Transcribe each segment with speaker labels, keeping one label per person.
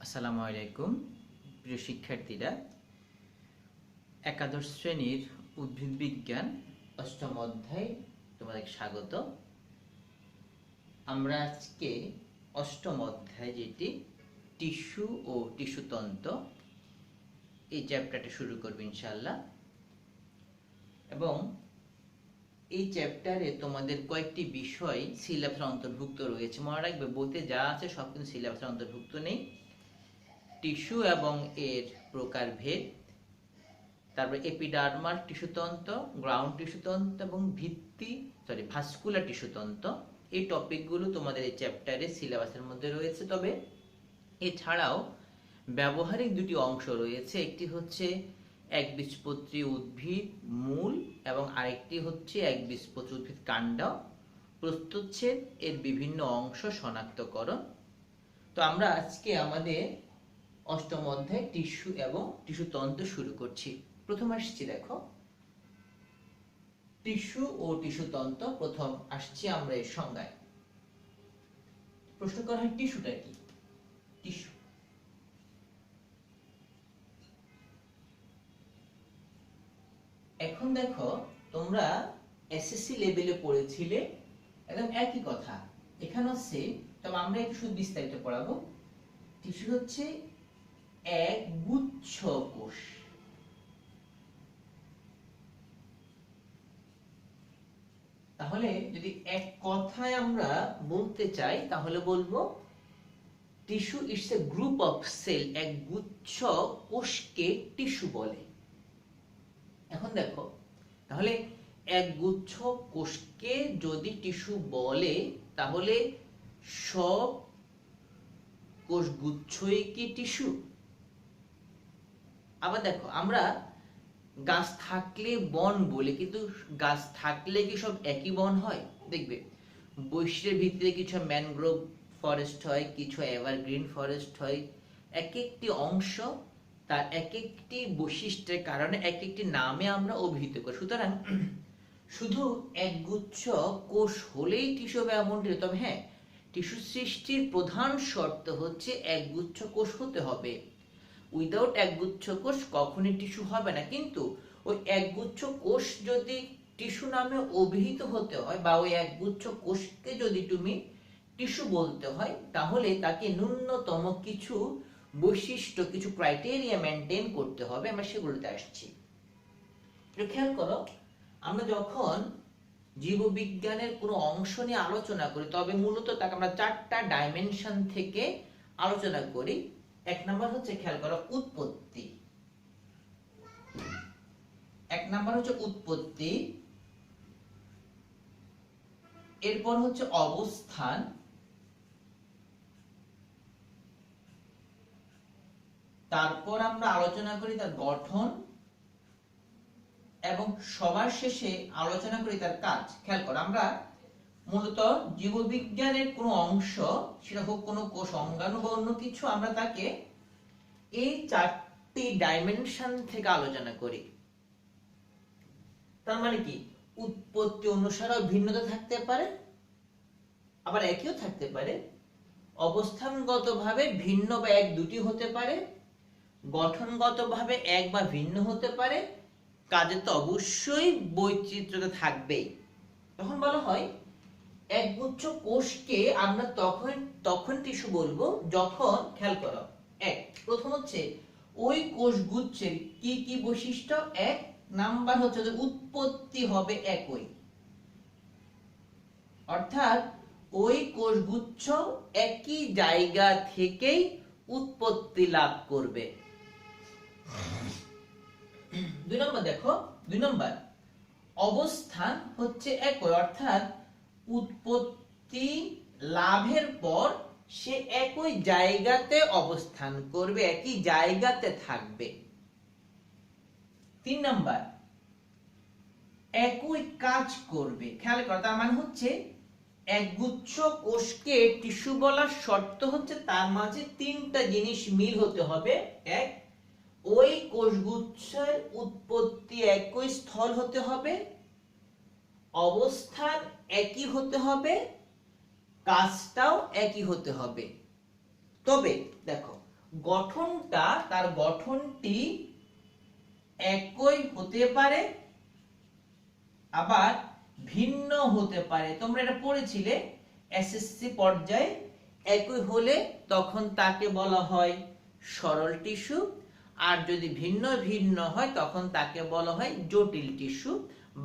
Speaker 1: আসসালামু আলাইকুম প্রিয় শিক্ষার্থীরা, একাদশ শ্রেণীর উদ্ভিদ বিজ্ঞান অষ্টম অধ্যায় তোমাদের স্বাগত। আমরা আজকে অষ্টম অধ্যায় যেটি টিস্যু ও টিস্যুতন্ত্র এই চ্যাপ্টারটা শুরু করব ইনশাআল্লাহ। এবং এই চ্যাপ্টারে তোমাদের কয়েকটি বিষয় সিলেবাসের অন্তর্ভুক্ত রয়েছে। মনে রাখবে, বইতে যা আছে সব কিন্তু সিলেবাসের অন্তর্ভুক্ত নেই। টিস্যু এবং এর প্রকারভেদ, তারপর এপিডার্মাল টিস্যুতন্ত্র, গ্রাউন্ড টিস্যুতন্ত্র এবং ভাস্কুলার টিস্যুতন্ত্র, এই টপিকগুলো তোমাদের এই চ্যাপ্টারে সিলেবাসের মধ্যে রয়েছে। তবে এছাড়াও ব্যবহারিক দুটি অংশ রয়েছে, একটি হচ্ছে একবীজপত্রী উদ্ভিদ মূল এবং আরেকটি হচ্ছে একবীজপত্রী উদ্ভিদ কাণ্ড, প্রস্তুতছেদ, এর বিভিন্ন অংশ শনাক্তকরণ। তো আমরা আজকে আমাদের অষ্টম অধ্যায় টিস্যু এবং টিস্যুতন্ত্র শুরু করছি। প্রথম আসছি, দেখো টিস্যু ও টিস্যুতন্ত্র। প্রথম আসছি আমরা এর সংজ্ঞায়। প্রশ্ন করা হয় টিস্যুটা কি? টিস্যু এখন দেখো, তোমরা এসএসসি লেভেলে পড়েছিলে, একদম একই কথা এখানে হচ্ছে, তবে আমরা একটু শুধু বিস্তারিত পড়াবো। টিস্যু হচ্ছে এক গুচ্ছ কোষ। তাহলে যদি এক কথায় আমরা বলতে চাই তাহলে বলবো tissue it's a group of cell, এক গুচ্ছ কোষকে টিস্যু বলে। এখন দেখো, তাহলে এক গুচ্ছ কোষকে যদি টিস্যু বলে তাহলে সব কোষ গুচ্ছই কি টিস্যু? আবার দেখো, আমরা গাছ থাকলে বন বলে, কিন্তু গাছ থাকলে কি সব একই বন হয়? দেখবে বৈশ্বিক ভিত্তিতে কিছু ম্যানগ্রোভ ফরেস্ট হয়, কিছু এভারগ্রিন ফরেস্ট হয়। এক একটি অংশ তার এক একটি বৈশিষ্ট্যের কারণে এক একটি নামে আমরা অভিহিত করি। সুতরাং শুধু একগুচ্ছ কোষ হলেই টিস্যু হবে এমনটি, তবে হ্যাঁ, টিস্যু সৃষ্টির প্রধান শর্ত হচ্ছে একগুচ্ছ কোষ হতে হবে। উইদাউট একগুচ্ছ কোষ কখনই টিস্যু হবে না। কিন্তু ওই একগুচ্ছ কোষ যদি টিস্যু নামে অভিহিত হতে হয়, বা ওই একগুচ্ছ কোষকে যদি তুমি টিস্যু বলতে হয়, তাহলে তাকে ন্যূনতম কিছু বৈশিষ্ট্য, কিছু ক্রাইটেরিয়া মেনটেন করতে হবে। আমরা সেগুলোতে আসছি। খেয়াল করো, আমরা যখন জীববিজ্ঞানের কোনো অংশ নিয়ে আলোচনা করি তবে মূলত তাকে আমরা চারটা ডাইমেনশন থেকে আলোচনা করি। এক নাম্বার হচ্ছে, খেয়াল করো, উৎপত্তি। এক নাম্বার হচ্ছে উৎপত্তি, এরপর হচ্ছে অবস্থান, তারপর আমরা আলোচনা করি তার গঠন, এবং সবার শেষে আলোচনা করি তার কাজ। খেয়াল করো, আমরা মূলত জীববিজ্ঞানের কোনো অংশ, সেটা হোক কোনো কোষ, অঙ্গাণু বা অন্য কিছু, আমরা তাকে এই চারটি ডাইমেনশন থেকে আলোচনা করি। তার মানে কি, উৎপত্তি অনুসারেও ভিন্নতা থাকতে পারে, আবার একইও থাকতে পারে। অবস্থানগতভাবে ভিন্ন বা এক দুটি হতে পারে, গঠনগতভাবে এক বা ভিন্ন হতে পারে, কাজে তো অবশ্যই বৈচিত্র্যতা থাকবেই। তখন বলা হয় একগুচ্ছ কোষকে আমরা তখন টিস্যু বলবো যখন, খেয়াল করো, এক প্রথম হচ্ছে ওই কোষ গুচ্ছের কি কি বৈশিষ্ট্য। এক নাম্বার হচ্ছে উৎপত্তি হবে একই, অর্থাৎ ওই কোষগুচ্ছ একই জায়গা থেকেই উৎপত্তি লাভ করবে। দুই নম্বর দেখো, দুই নম্বর অবস্থান হচ্ছে একই, অর্থাৎ উৎপত্তি লাভের পর সে একই জায়গাতে অবস্থান করবে, একই জায়গাতে থাকবে। তিন নম্বর একই কাজ করবে। খেয়াল করো, তার মানে হচ্ছে একগুচ্ছ কোষকে টিস্যু বলার শর্ত হচ্ছে তার মাঝে তিনটা জিনিস মিল হতে হবে। এক, ওই কোষগুচ্ছের উৎপত্তি একই স্থল হতে হবে, অবস্থান একই হতে হবে, কাজটাও একই হতে হবে। তবে দেখো, তার গঠনটি একই হতে পারে আবার ভিন্ন হতে পারে। তোমরা এটা পড়েছিলে এসএসসি পর্যায়ে। একই হলে তখন তাকে বলা হয় সরল টিস্যু, আর যদি ভিন্ন ভিন্ন হয় তখন তাকে বলা হয় জটিল টিস্যু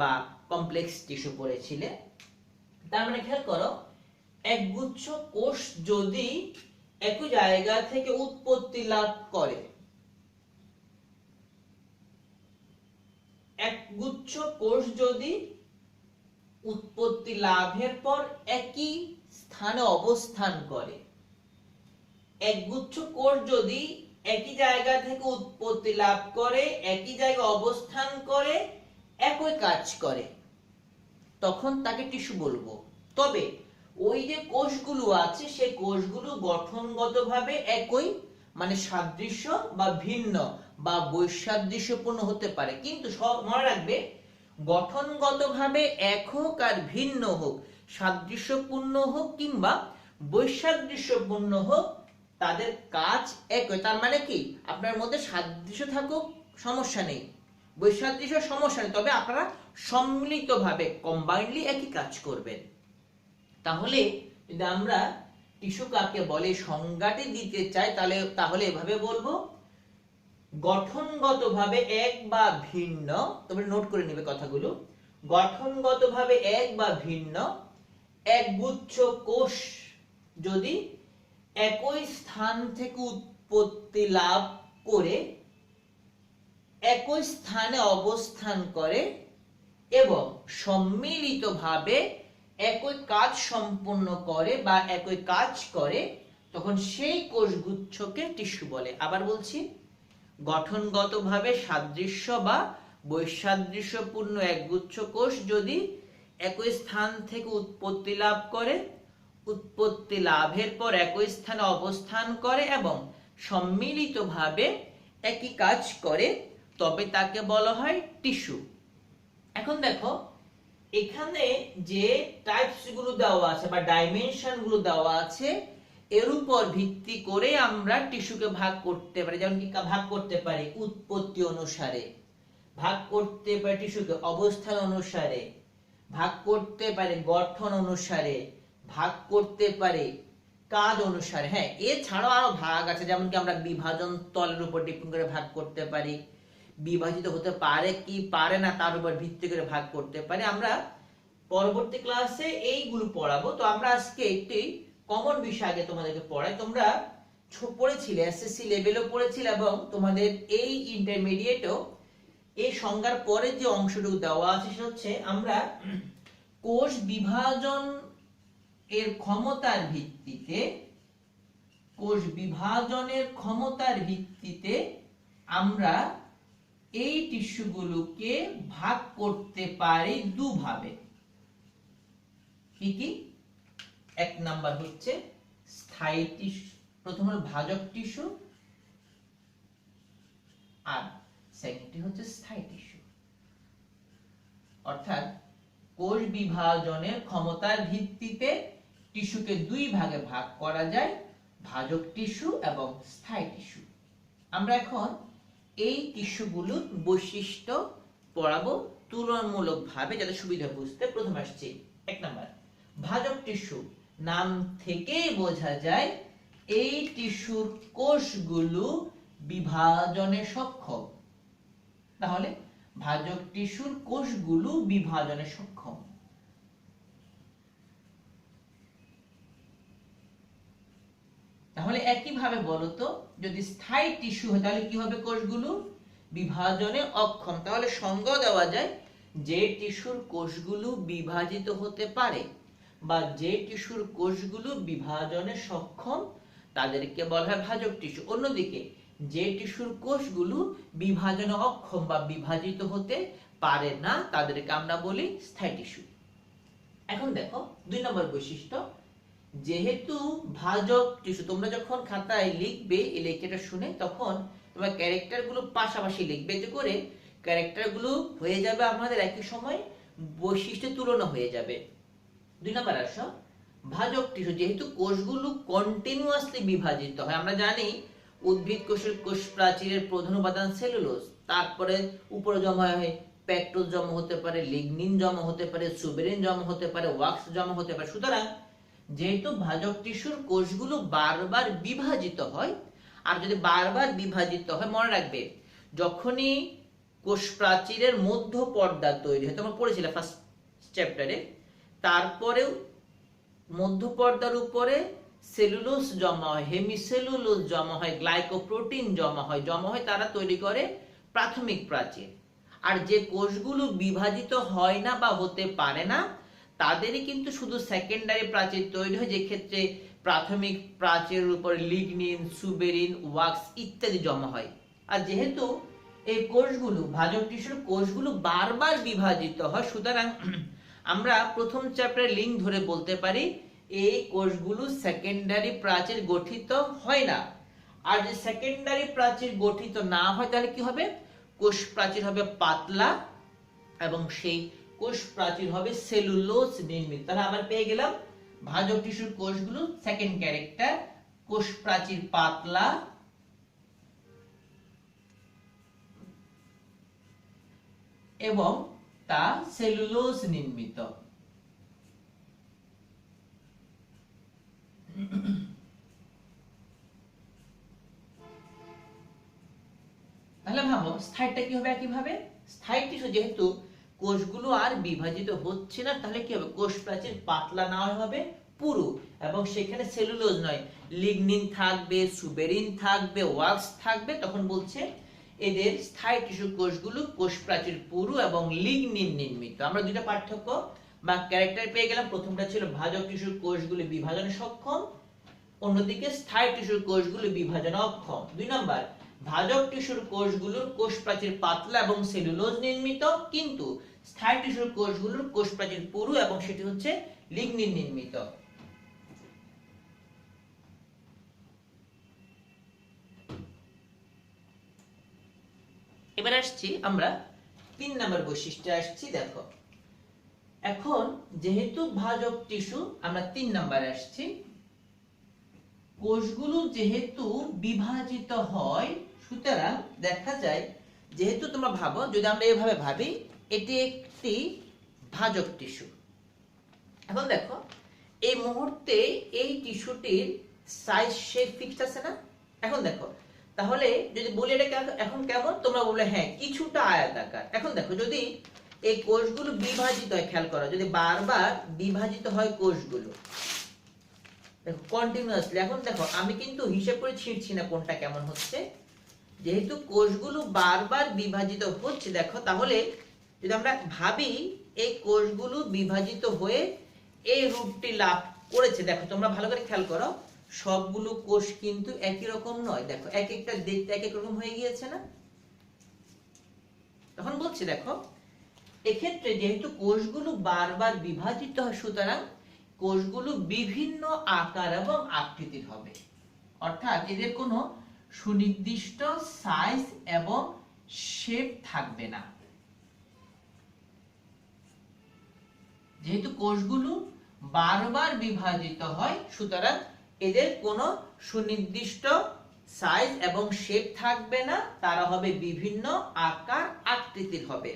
Speaker 1: বা কমপ্লেক্স টিস্যু পড়েছিলে। তার মানে খেয়াল করো, একগুচ্ছ কোষ যদি একই জায়গা থেকে উৎপত্তি লাভ করে, একগুচ্ছ কোষ যদি উৎপত্তি লাভের পর একই স্থানে অবস্থান করে, একগুচ্ছ কোষ যদি একই জায়গা থেকে উৎপত্তি লাভ করে, একই জায়গায় অবস্থান করে, একই কাজ করে, তখন তাকে টিস্যু বলবো। তবে ওই যে কোষগুলো আছে সেই কোষগুলো গঠনগতভাবে একই, মানে সাদৃশ্য বা ভিন্ন বা বৈসাদৃশ্যপূর্ণ হতে পারে, কিন্তু মনে রাখবে গঠনগতভাবে এক হোক আর ভিন্ন হোক, সাদৃশ্যপূর্ণ হোক কিংবা বৈসাদৃশ্যপূর্ণ হোক, তাদের কাজ একই। তার মানে কি, আপনার মধ্যে সাদৃশ্য থাকুক সমস্যা নেই, বৈসাদৃশ্য সমস্যা নেই, তবে আপনারা সম্মিলিতভাবে কম্বাইন্ডলি একই কাজ করবেন। তাহলে যদি আমরা টিস্যু কাকে বলে সংজ্ঞাটি দিতে চাই তাহলে এভাবে বলবো, গঠনগতভাবে এক বা ভিন্ন, তোমরা নোট করে নেবে কথাগুলো, গঠনগতভাবে এক বা ভিন্ন একগুচ্ছ কোষ যদি একই স্থান থেকে উৎপত্তি লাভ করে, একই স্থানে অবস্থান করে এবং সম্মিলিতভাবে একই কাজ সম্পন্ন করে বা একই কাজ করে, তখন সেই কোষগুচ্ছকে টিস্যু বলে। আবার বলছি, গঠনগতভাবে সাদৃশ্য বা বৈসাদৃশ্যপূর্ণ একগুচ্ছ কোষ যদি একই স্থান থেকে উৎপত্তি লাভ করে, উৎপত্তি লাভের পর একই স্থানে অবস্থান করে এবং সম্মিলিতভাবে একই কাজ করে, তবে তাকে বলা হয় টিস্যু। এখন দেখো, এখানে যে টাইপস গুলো দেওয়া আছে বা ডাইমেনশন গুলো দেওয়া আছে, এর উপর ভিত্তি করে আমরা টিস্যুকে ভাগ করতে পারি। যেমন কি ভাগ করতে পারি উৎপত্তি অনুসারে, ভাগ করতে পারি টিস্যুকে অবস্থান অনুসারে, ভাগ করতে পারি গঠন অনুসারে, ভাগ করতে পারি কাজ অনুসারে। হ্যাঁ, এছাড়াও আরো ভাগ আছে, যেমন কি আমরা বিভাজন তলের উপর ডিপেন্ড করে ভাগ করতে পারি, বিভাজিত হতে পারে কি পারে না তার উপর ভিত্তি করে ভাগ করতে পারি। আমরা পরবর্তী ক্লাসে এইগুলো পড়াবো। তো আমরা আজকে একটি কমন বিষয় আগে তোমাদেরকে পড়াই। তোমরা পড়েছিলে, এসএসসি লেভেলও পড়েছিলে এবং তোমাদের এই ইন্টারমিডিয়েটও এই সংজ্ঞার পরে যে অংশটুকু দেওয়া আছে সেটা হচ্ছে, আমরা কোষ বিভাজন এর ক্ষমতার ভিত্তিতে, কোষ বিভাজনের ক্ষমতার ভিত্তিতে আমরা এই টিস্যুগুলোকে ভাগ করতে পারি দুভাবে। কি কি? এক নাম্বার হচ্ছে স্থায়ী টিস্যু, প্রথম হলো ভাজক টিস্যু, আর সেকেন্ডটি হচ্ছে স্থায়ী টিস্যু। অর্থাৎ কোষ বিভাজনের ক্ষমতার ভিত্তিতে টিস্যুকে দুই ভাগে ভাগ করা যায়, ভাজক টিস্যু এবং স্থায়ী টিস্যু। আমরা এখন এই টিস্যুগুলোর বৈশিষ্ট্য পড়াবো তুলনামূলকভাবে, যাতে সুবিধা বুঝতে। প্রথম আসছে এক নাম্বার ভাজক টিস্যু। নাম থেকেই বোঝা যায় এই টিস্যুর কোষগুলো বিভাজনে সক্ষম। তাহলে ভাজক টিস্যুর কোষগুলো বিভাজনে সক্ষম। তাহলে একইভাবে বলতো, যদি স্থায়ী টিস্যু হয় তাহলে কি হবে? কোষগুলো বিভাজনে অক্ষম। তাহলে সংজ্ঞা দেওয়া যায়, যে টিস্যুর কোষগুলো বিভাজিত হতে পারে বা যে টিস্যুর কোষগুলো বিভাজনে সক্ষম তাদেরকে বলা হয় ভাজক টিস্যু। অন্যদিকে যে টিস্যুর কোষগুলো বিভাজনে অক্ষম বা বিভাজিত হতে পারে না তাদেরকে আমরা বলি স্থায়ী টিস্যু। এখন দেখো 2 নম্বর বৈশিষ্ট্য, যেহেতু ভাজক টিস্যু, তোমরা যখন খাতায় লিখবে এই লেখাটা শুনে, তখন তোমরা ক্যারেক্টার গুলো পাশাপাশি লিখবে, এতে করে ক্যারেক্টার গুলো হয়ে যাবে আমাদের একই সময় বৈশিষ্ট্যের তুলনা হয়ে যাবে। 2 নম্বর আসো, ভাজক টিস্যু যেহেতু কোষগুলো কন্টিনিউয়াসলি বিভাজিত হয়, আমরা জানি উদ্ভিদ কোষের কোষ প্রাচীরের প্রধান উপাদান সেলুলোজ, তারপরে উপরে জমা হয় পেকটোজ জমা হতে পারে, লিগনিন জমা হতে পারে, সুবেরিন জমা হতে পারে, ওয়াক্স জমা হতে পারে। সুতরাং যেহেতু ভাজক টিস্যুর কোষগুলো বারবার বিভাজিত হয়, আর যদি বারবার বিভাজিত হয়, মনে রাখবে যখনই কোষ প্রাচীরের মধ্য পর্দা তৈরি হয়, তোমরা পড়েছিলে ফার্স্ট চ্যাপ্টারে, তারপরেও মধ্য পর্দার উপরে সেলুলোজ জমা হয়, হেমিসেলুলোজ জমা হয়, গ্লাইকোপ্রোটিন জমা হয়, তারা তৈরি করে প্রাথমিক প্রাচীর। আর যে কোষগুলো বিভাজিত হয় না বা হতে পারে না, তাদেরই কিন্তু শুধু সেকেন্ডারি প্রাচীর তৈরি হয়, যে ক্ষেত্রে প্রাথমিক প্রাচীরের উপরে লিগনিন, সুবেরিন, ওয়াক্স ইত্যাদি জমা হয়। আর যেহেতু এই কোষগুলো, ভাজক টিস্যুর কোষগুলো বারবার বিভাজিত হয়, সুতরাং আমরা প্রথম চ্যাপ্টারের লিঙ্ক ধরে বলতে পারি এই কোষগুলো সেকেন্ডারি প্রাচীর গঠিত হয় না। আর যে সেকেন্ডারি প্রাচীর গঠিত না হয়, তাহলে কি হবে? কোষ প্রাচীর হবে পাতলা এবং সেই কোষ প্রাচীর হবে সেলুলোজ নির্মিত। তাহলে আমরা পেয়ে গেলাম ভাজক টিস্যুর কোষগুলো সেকেন্ড ক্যারেক্টার, কোষ প্রাচীর পাতলা এবং তা সেলুলোজ নির্মিত। তাহলে ভাবো স্থায়ীটা কি হবে? একইভাবে স্থায়ী টিস্যু যেহেতু কোষগুলো আর বিভাজিত হচ্ছে না, তাহলে কি হবে? কোষ প্রাচীর পাতলা না হবে, পুরু, এবং সেখানে সেলুলোজ নয়, লিগনিন থাকবে, সুবেরিন থাকবে, ওয়াক্স থাকবে। তখন বলছে এদের স্থায়ী টিস্যু কোষগুলো কোষ প্রাচীর পুরু এবং লিগনিন নির্মিত। আমরা দুইটা পার্থক্য বা ক্যারেক্টার পেয়ে গেলাম। প্রথমটা ছিল ভাজক টিস্যুর কোষগুলো বিভাজনে সক্ষম, অন্যদিকে স্থায়ী টিস্যুর কোষগুলো বিভাজনে অক্ষম। 2 নাম্বার, ভাজক টিস্যুর কোষগুলোর কোষ প্রাচীর পাতলা এবং সেলুলোজ নির্মিত, কিন্তু স্থায়ী টিস্যুর কোষগুলোর কোষ প্রাচীর পুরু এবং সেটি হচ্ছে লিগনিন নির্মিত। এবার আসছি আমরা 3 নাম্বার বৈশিষ্ট্যে আসছি। দেখো এখন যেহেতু ভাজক টিস্যু, আমরা 3 নাম্বারে আসছি। কোষগুলো যেহেতু বিভাজিত হয়, সুতরাং দেখা যায়, যেহেতু তোমরা ভাবো, যদি আমরা এভাবে ভাবি, এটি একটি ভাজক টিস্যু। এখন দেখো এই মুহূর্তে এই টিস্যুটির সাইজ শেপ ফিক্সড আছে না? এখন দেখো তাহলে যদি বলি এটা এখন কেমন, তোমরা বলবে হ্যাঁ কিছুটা আয়তাকার। এখন দেখো যদি এই কোষগুলো বিভাজিত হয়, খেয়াল করো, যদি বারবার বিভাজিত হয় কোষগুলো, দেখো কন্টিনিউয়াসলি, এখন দেখো আমি কিন্তু হিসাব করে ছিঁড়ছি না কোনটা কেমন হচ্ছে, যেহেতু কোষগুলো বারবার বিভাজিত হচ্ছে। দেখো তাহলে যদি আমরা ভাবি এই কোষগুলো বিভাজিত হয়ে এই রূপটি লাভ করেছে, দেখো তোমরা ভালো করে খেয়াল করো, সবগুলো কোষ কিন্তু একই রকম নয়। দেখো এক একটা দেখতে এক এক রকম হয়ে গিয়েছে না? তখন বলছি দেখো এক্ষেত্রে যেহেতু কোষগুলো বারবার বিভাজিত হয়, সুতরাং কোষগুলো বিভিন্ন আকার এবং আকৃতির হবে, অর্থাৎ এদের কোনো সুনির্দিষ্ট সাইজ এবং শেপ থাকবে না। যেহেতু কোষগুলো বারবার বিভাজিত হয়, সুতরাং এদের কোনো সুনির্দিষ্ট সাইজ এবং শেপ থাকবে না, তারা হবে বিভিন্ন আকার আকৃতির হবে।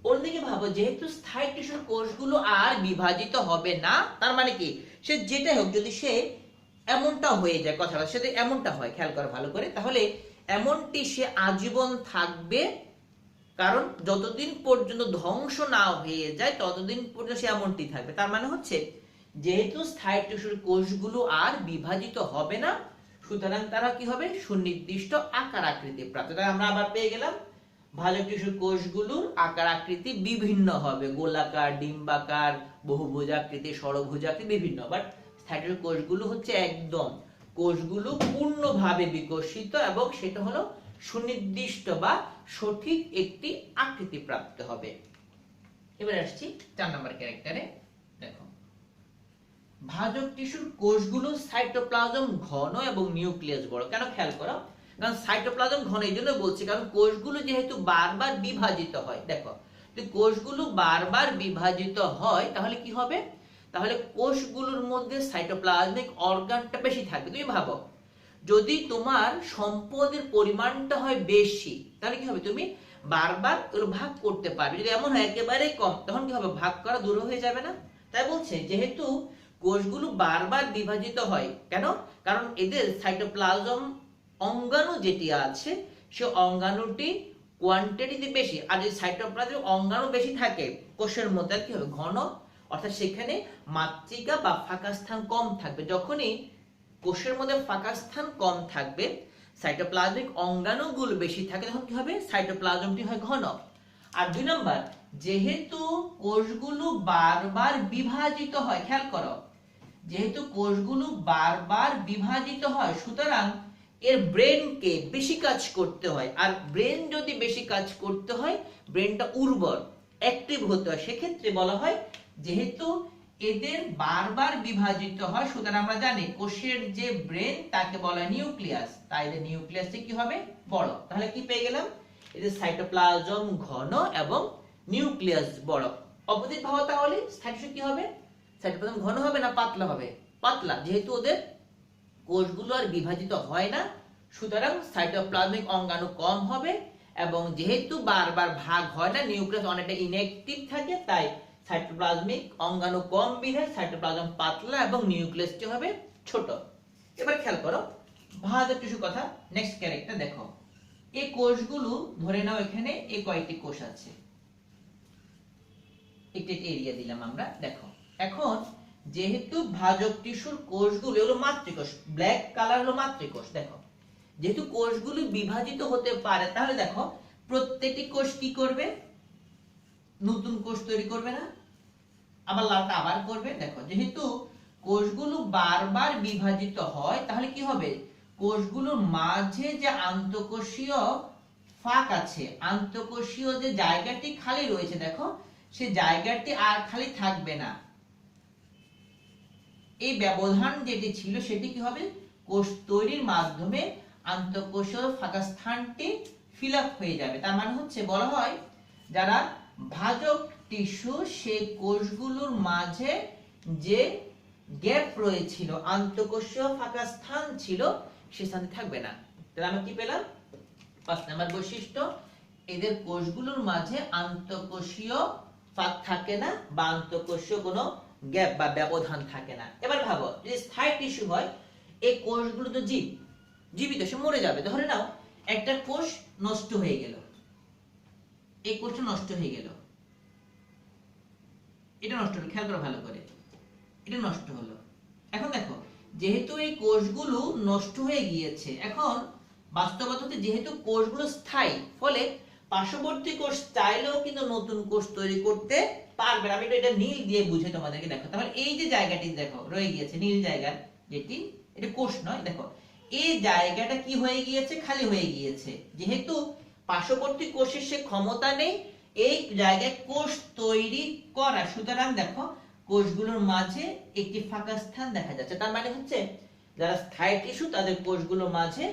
Speaker 1: অন্যদিকে ভাবো, যেহেতু স্থায়ী টিস্যুর কোষগুলো আর বিভাজিত হবে না, তার মানে কি, সে যেটাই হোক, যদি সে এমনটা হয়ে যায়, কথা সেটা এমনটা হয়, খেয়াল করো ভালো করে, তাহলে এমনটি সে আজীবন থাকবে, কারণ যতদিন পর্যন্ত ধ্বংস না হয়ে যায় ততদিন পর্যন্ত সে এমনটি থাকবে। তার মানে হচ্ছে যেহেতু স্থায়ী টিস্যুর কোষগুলো আর বিভাজিত হবে না, সুতরাং তারা কি হবে? সুনির্দিষ্ট আকার আকৃতি প্রাপ্ত। তাই আমরা আবার পেয়ে গেলাম ভাজক টিস্যুর কোষগুলোর আকার আকৃতি বিভিন্ন হবে, গোলাকার, ডিম্বাকার, বহুভুজাকৃতি, ষড়ভুজাকৃতি, বিভিন্ন। বাট স্থায়ী টিস্যুর কোষগুলো হচ্ছে একদম, কোষগুলো পূর্ণভাবে বিকশিত এবং সেটা হলো সুনির্দিষ্ট বা সঠিক একটি আকৃতি প্রাপ্ত হবে। এবার আসছি 4 নম্বর ক্যারেক্টারে। দেখো ভাজক টিস্যুর কোষগুলো সাইটোপ্লাজম ঘন এবং নিউক্লিয়াস বড়। কেন? খেয়াল করো, কারণ সাইটোপ্লাজম ঘন এই জন্য বলছি কারণ কোষগুলো যেহেতু বারবার বিভাজিত হয়। দেখো যদি কোষগুলো বারবার বিভাজিত হয় তাহলে কি হবে? তাহলে কোষগুলোর মধ্যে সাইটোপ্লাজমিক অর্গানটা বেশি থাকবে। তুমি ভাবো যদি তোমার সম্পদের পরিমাণটা হয় বেশি তাহলে কি হবে, তুমি বারবার ওগুলো ভাগ করতে পারবে। যদি এমন হয় একেবারে কম, তখন কি হবে, ভাগ করা দূর হয়ে যাবে না। তাই বলছে যেহেতু কোষগুলো বারবার বিভাজিত হয়, কেন, কারণ এদের সাইটোপ্লাজম অঙ্গাণু যেটি আছে সে অঙ্গাণুটি কোয়ান্টিটিতে বেশি। আর যদি সাইটোপ্লাজম অঙ্গাণু বেশি থাকে কোষের মধ্যে, কি হবে, ঘন, অর্থাৎ সেখানে মাতৃকা বা ফাঁকা স্থান কম থাকবে। যখনই কোষের মধ্যে ফাঁকা স্থান কম থাকবে, সাইটোপ্লাজমিক অঙ্গাণুগুলো বেশি থাকে, তখন কি হবে, সাইটোপ্লাজমটি হয় ঘন। আর 2 নাম্বার, যেহেতু কোষগুলো বারবার বিভাজিত হয়, খেয়াল করো, যেহেতু কোষগুলো বারবার বিভাজিত হয়, সুতরাং এর ব্রেনকে বেশি কাজ করতে হয়। আর ব্রেন যদি বেশি কাজ করতে হয়, ব্রেনটা উর্বর, অ্যাক্টিভ হতে হয়। সেক্ষেত্রে বলা হয় যেহেতু এদের বারবার বিভাজিত হয়, সুতরাং আমরা জানি কোষের যে ব্রেন তাকে বলা হয় নিউক্লিয়াস। তাই এদের নিউক্লিয়াসে কি হবে, বড়। তাহলে কি পেয়ে গেলাম, এদের সাইটোপ্লাজম ঘন এবং নিউক্লিয়াস বড়। অপোজিট ভাবা, তাহলে সাইটোপ্লাজম কি হবে, সাইটোপ্লাজম ঘন হবে না পাতলা হবে, পাতলা। যেহেতু ওদের কোষগুলো আর বিভাজিত হয় না, সুতরাং সাইটোপ্লাজমিক অঙ্গাণু কম হবে, এবং যেহেতু বারবার ভাগ হয় না, নিউক্লিয়াস অনেকটা ইনঅ্যাক্টিভ থাকে, তাই সাইটোপ্লাজমিক অঙ্গাণু কম বিধায় সাইটোপ্লাজম পাতলা এবং নিউক্লিয়াসটি হবে ছোট। এবার খেয়াল করো ভাজক টিস্যু কথা। নেক্সট ক্যারেক্টার দেখো, এই কোষগুলো ধরে নাও এখানে এই কয়েকটি কোষ আছে, একটি এরিয়া দিলাম আমরা। দেখো এখন যেহেতু ভাজক টিস্যুর কোষগুলো হলো মাতৃকোষ, ব্ল্যাক কালার হলো মাতৃকোষ। দেখো যেহেতু কোষগুলো বিভাজিত হতে পারে, তাহলে দেখো প্রত্যেকটি কোষ কি করবে, নতুন কোষ তৈরি করবে না, আবার লালটা আবার করবে। দেখো যেহেতু কোষগুলো বারবার বিভাজিত হয়, তাহলে কি হবে, কোষগুলোর মাঝে যে আন্তঃকোষীয় ফাঁক আছে, আন্তঃকোষীয় যে জায়গাটি খালি রয়েছে, দেখো সেই জায়গাটি আর খালি থাকবে না। এই ব্যবধান যেটি ছিল সেটি কি হবে, কোষ তৈরির মাধ্যমে আন্তঃকোষীয় ফাঁকা স্থানটি ফিল আপ হয়ে যাবে। তার মানে হচ্ছে বলা হয় যারা ভাজক টিস্যু, সেই কোষগুলোর মাঝে যে গ্যাপ রয়েছিল, আন্তঃকোষীয় ফাঁকা স্থান ছিল, সে স্থানে থাকবে না। তাহলে আমরা কি পেলাম, 5 নাম্বার বৈশিষ্ট্য, এদের কোষগুলোর মাঝে আন্তঃকোষীয় ফাঁক থাকে না, বা আন্তঃকোষীয় কোনো গ্যাপ বা ব্যবধান থাকে না। এবার ভাবো যদি স্থায়ী টিস্যু হয়, এই কোষগুলো তো জীবিত, সে মরে যাবে। ধরে নাও একটা কোষ নষ্ট হয়ে গেল, এই কোষটা নষ্ট হয়ে গেল, এটা নষ্ট হলো, খেয়াল করো ভালো করে, এটা নষ্ট হলো। এখন দেখো যেহেতু এই কোষগুলো নষ্ট হয়ে গিয়েছে, এখন বাস্তবতাতে যেহেতু কোষগুলো স্থায়ী, ফলে পার্শ্ববর্তী কোষ চাইলেও কিন্তু নতুন কোষ তৈরি করতে পারবে। আমি এটা নীল দিয়ে বুঝে তোমাদেরকে দেখো। তাহলে এই যে জায়গাটি দেখো রয়ে গিয়েছে নীল জায়গা, যেটি এটা কোষ নয়, দেখো এই জায়গাটা কি হয়ে গিয়েছে, খালি হয়ে গিয়েছে। যেহেতু পার্শ্ববর্তী কোষের সে ক্ষমতা নেই এই জায়গায় কোষ তৈরি করা, সুতরাং দেখো কোষগুলোর মাঝে একটি ফাঁকা স্থান দেখা যাচ্ছে। তার মানে হচ্ছে যারা স্থায়ী টিস্যু, তাদের কোষগুলোর মাঝে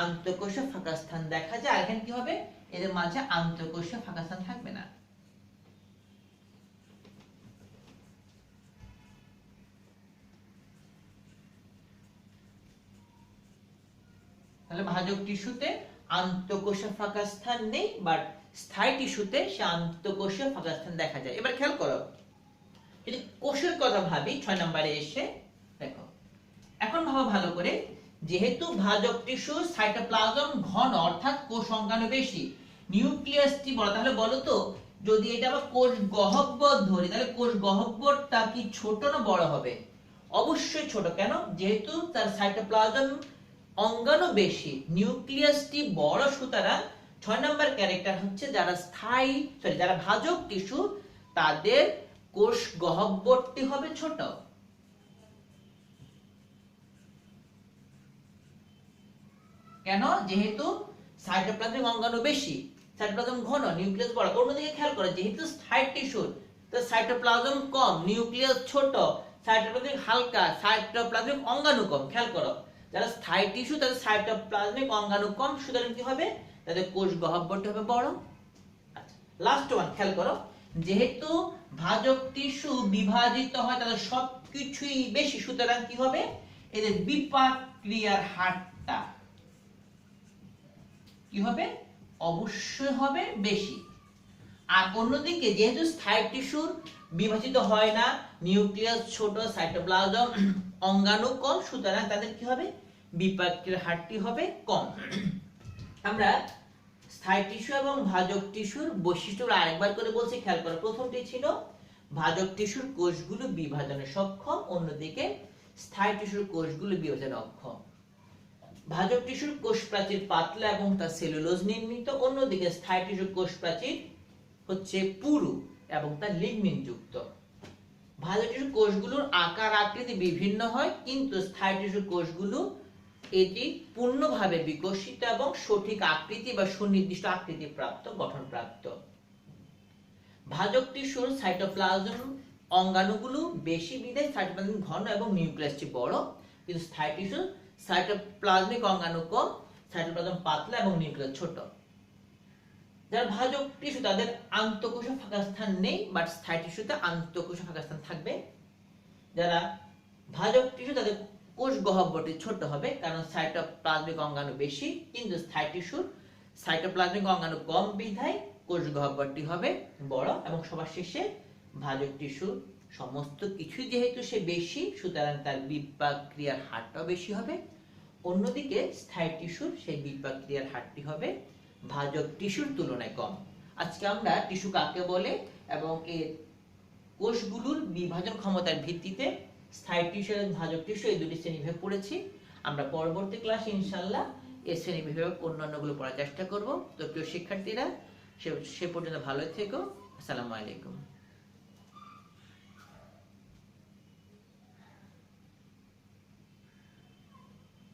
Speaker 1: আন্তঃকোষীয় ফাঁকা স্থান দেখা যায়। আর এখানে কি হবে, এদের মাঝে আন্তঃকোষীয় ফাঁকা স্থান থাকবে না। তাহলে ভাজক টিস্যুতে আন্তঃকোষীয় ফাঁকা স্থান নেই, বাট স্থায়ী টিস্যুতে সে আন্তঃকোষীয় ফাঁকা স্থান দেখা যায়। এবার খেয়াল করো, যদি কোষের কথা ভাবি 6 নম্বরে এসে, দেখো এখন ভাবো ভালো করে, যেহেতু ভাজক টিস্যু সাইটোপ্লাজম ঘন, অর্থাৎ কোষ অঙ্গাণু বেশি, নিউক্লিয়াসটি বড়, তাহলে বলো তো যদি এটা আবার কোষ গহ্বর ধরি, তাহলে কোষ গহ্বরটা কি ছোট না বড় হবে? অবশ্যই ছোট। কেন? যেহেতু তার সাইটোপ্লাজম অঙ্গাণু বেশি, নিউক্লিয়াসটি বড়, সুতরাং 6 নম্বর ক্যারেক্টার হচ্ছে যারা যারা ভাজক টিস্যু, তাদের কোষ গহ্বরটি হবে ছোট। কেন? যেহেতু সাইটোপ্লাজমিক অঙ্গাণু বেশি, সাইটোপ্লাজম ঘন, নিউক্লিয়াস বড়। অন্যদিকে খেয়াল করো, যেহেতু স্থায়ী টিস্যুর তো সাইটোপ্লাজম কম, নিউক্লিয়াস ছোট, সাইটোপ্লাজমিক হালকা, সাইটোপ্লাজমিক অঙ্গাণু কম। খেয়াল করো, যারা স্থায়ী টিস্যু তাদের সাইটোপ্লাজমিক অঙ্গাণু কম, সুতরাং কি হবে, তাদের কোষ গহ্বরটি হবে বড়। আচ্ছা, লাস্ট ওয়ান খেয়াল করো, যেহেতু ভাজক টিস্যু বিভাজিত হয়, তাদের সবকিছুই বেশি, সুতরাং কি হবে, এদের বিপাক ক্রিয়ার হার টা কি হবে, অবশ্যই হবে বেশি। আর অন্যদিকে যেহেতু স্থায়ী টিস্যুর বিভাজিত হয় না, নিউক্লিয়াস ছোট, সাইটোপ্লাজম অঙ্গাণু কম, সুতরাং তাদের কি হবে, বিপাকের হারটি হবে কম। আমরা স্থায়ী টিস্যু এবং ভাজক টিস্যুর বৈশিষ্ট্যগুলো আরেকবার করে বলছি, খেয়াল করো। প্রথমটি ছিল ভাজক টিস্যুর কোষগুলো বিভাজনে সক্ষম, অন্যদিকে স্থায়ী টিস্যুর কোষগুলো বিভাজনে অক্ষম। ভাজক টিস্যুর কোষ প্রাচীর পাতলা এবং তা সেলুলোজ নির্মিত, অন্যদিকে স্থায়ী টিস্যুর কোষ প্রাচীর হচ্ছে পুরু এবং তা লিগনিন যুক্ত। ভাজক টিস্যুর কোষগুলোর আকার আকৃতি বিভিন্ন হয়, কিন্তু স্থায়ী টিস্যুর কোষগুলো এটি পূর্ণভাবে বিকশিত এবং সঠিক আকৃতি বা সুনির্দিষ্ট আকৃতি প্রাপ্ত, গঠন প্রাপ্ত। ভাজক টিস্যুর সাইটোপ্লাজম অঙ্গাণুগুলো বেশি বিধায় সাইটোপ্লাজম ঘন এবং নিউক্লিয়াসটি বড়, কিন্তু স্থায়ী টিস্যুর সাইটোপ্লাজমিক অঙ্গাণু কম, সাইটোপ্লাজম পাতলা এবং নিউক্লিয়াস ছোট। যারা ভাজক টিস্যু তাদের আন্তঃকোষে ফাঁকা স্থান নেই, বাট স্থায়ী টিস্যুতে আন্তঃকোষে ফাঁকা স্থান থাকবে। যারা ভাজক টিস্যু তাদের কোষ গহ্বরটি ছোট হবে, কারণ সাইটোপ্লাজমিক অঙ্গাণু বেশি, কিন্তু স্থায়ী টিস্যুর সাইটোপ্লাজমিক অঙ্গাণু কম বিধায় কোষ গহ্বরটি হবে বড়। এবং সবার শেষে ভাজক টিস্যুর সমস্ত কিছুই যেহেতু সে বেশি, সুতরাং তার বিপাক ক্রিয়ার হারটাও বেশি হবে। অন্যদিকে স্থায়ী টিস্যুর সেই বিপাক ক্রিয়ার হারটি হবে ভাজক টিস্যুর তুলনায় কম। আজকে আমরা টিস্যু কাকে বলে এবং এর কোষগুলোর বিভাজন ক্ষমতার ভিত্তিতে স্থায়ী টিস্যু এবং ভাজক টিস্যু এই দুটি শ্রেণীবিভাগ পড়েছি। আমরা পরবর্তী ক্লাসে ইনশাআল্লাহ এই শ্রেণীবিভাগ অন্যান্যগুলো পড়ার চেষ্টা করব। তো প্রিয় শিক্ষার্থীরা, সে পর্যন্ত ভালো থেকো। আসসালামু আলাইকুম।